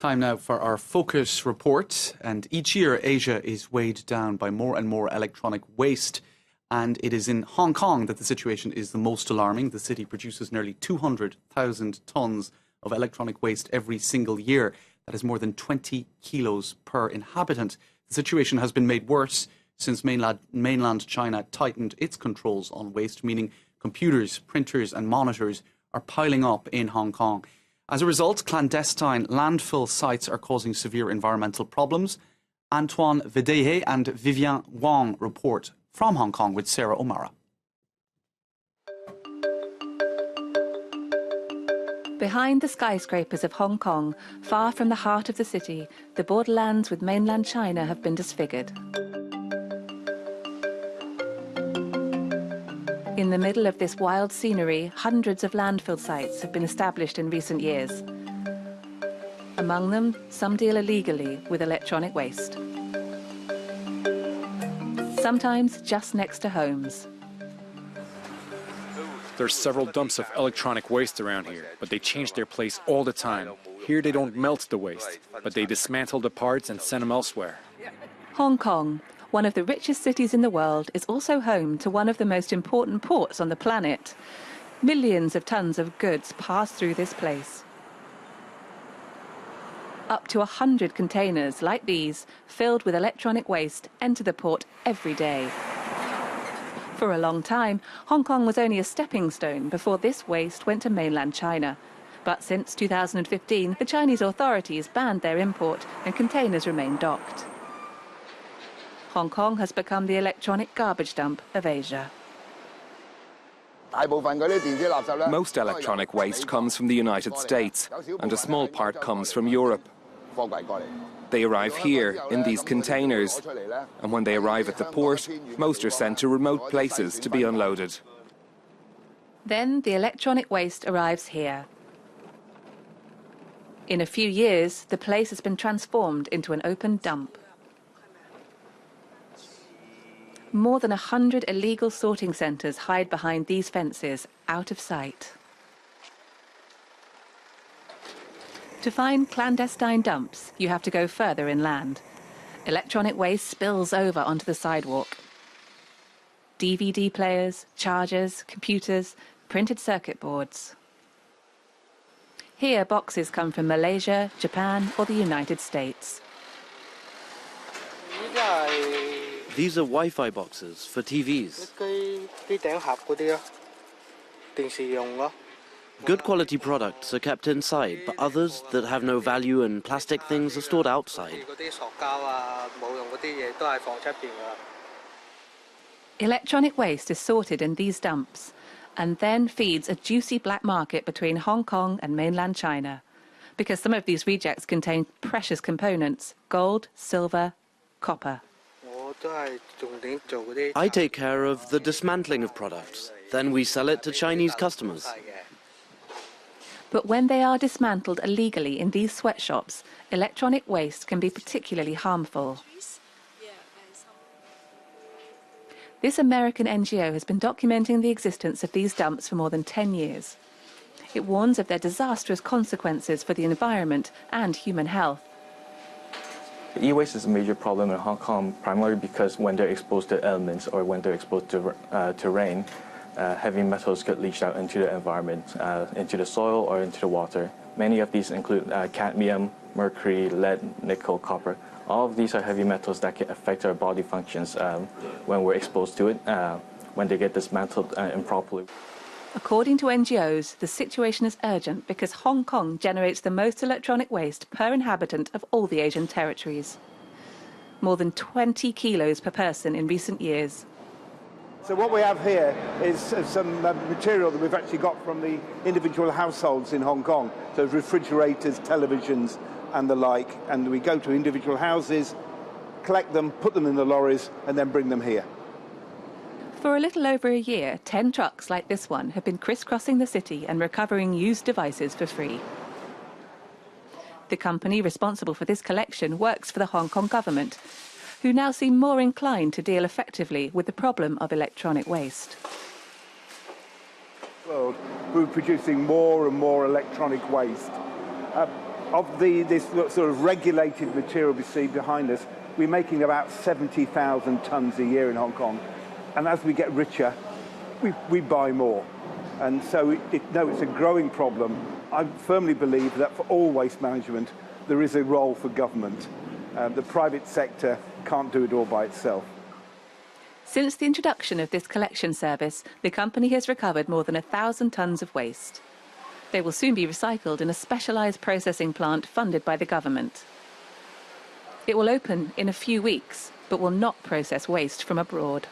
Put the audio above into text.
Time now for our focus report. And each year, Asia is weighed down by more and more electronic waste. And it is in Hong Kong that the situation is the most alarming. The city produces nearly 200,000 tonnes of electronic waste every single year. That is more than 20 kilos per inhabitant. The situation has been made worse since mainland China tightened its controls on waste, meaning computers, printers and monitors are piling up in Hong Kong. As a result, clandestine landfill sites are causing severe environmental problems. Antoine Videhe and Vivian Wang report from Hong Kong with Sarah O'Mara. Behind the skyscrapers of Hong Kong, far from the heart of the city, the borderlands with mainland China have been disfigured. In the middle of this wild scenery, hundreds of landfill sites have been established in recent years. Among them, some deal illegally with electronic waste. Sometimes just next to homes. There's several dumps of electronic waste around here, but they change their place all the time. Here they don't melt the waste, but they dismantle the parts and send them elsewhere. Hong Kong, one of the richest cities in the world, is also home to one of the most important ports on the planet. Millions of tons of goods pass through this place. Up to 100 containers like these, filled with electronic waste, enter the port every day. For a long time, Hong Kong was only a stepping stone before this waste went to mainland China. But since 2015, the Chinese authorities banned their import and containers remain docked. Hong Kong has become the electronic garbage dump of Asia. Most electronic waste comes from the United States, and a small part comes from Europe. They arrive here in these containers, and when they arrive at the port, most are sent to remote places to be unloaded. Then the electronic waste arrives here. In a few years, the place has been transformed into an open dump. More than 100 illegal sorting centres hide behind these fences, out of sight. To find clandestine dumps, you have to go further inland. Electronic waste spills over onto the sidewalk. DVD players, chargers, computers, printed circuit boards. Here, boxes come from Malaysia, Japan, or the United States. These are Wi-Fi boxes for TVs. Good quality products are kept inside, but others that have no value and plastic things are stored outside. Electronic waste is sorted in these dumps and then feeds a juicy black market between Hong Kong and mainland China, because some of these rejects contain precious components: gold, silver, copper. I take care of the dismantling of products. Then we sell it to Chinese customers. But when they are dismantled illegally in these sweatshops, electronic waste can be particularly harmful. This American NGO has been documenting the existence of these dumps for more than 10 years. It warns of their disastrous consequences for the environment and human health. E-waste is a major problem in Hong Kong, primarily because when they're exposed to elements or when they're exposed to rain, heavy metals get leached out into the environment, into the soil or into the water. Many of these include cadmium, mercury, lead, nickel, copper. All of these are heavy metals that can affect our body functions when we're exposed to it, when they get dismantled improperly. According to NGOs, the situation is urgent because Hong Kong generates the most electronic waste per inhabitant of all the Asian territories. More than 20 kilos per person in recent years. So what we have here is some material that we've actually got from the individual households in Hong Kong. So refrigerators, televisions and the like. And we go to individual houses, collect them, put them in the lorries and then bring them here. For a little over a year, 10 trucks like this one have been crisscrossing the city and recovering used devices for free. The company responsible for this collection works for the Hong Kong government, who now seem more inclined to deal effectively with the problem of electronic waste. We're producing more and more electronic waste. Of this sort of regulated material we see behind us, we're making about 70,000 tonnes a year in Hong Kong. And as we get richer, we buy more. And so, it's a growing problem. I firmly believe that for all waste management, there is a role for government. The private sector can't do it all by itself. Since the introduction of this collection service, the company has recovered more than 1,000 tonnes of waste. They will soon be recycled in a specialised processing plant funded by the government. It will open in a few weeks, but will not process waste from abroad.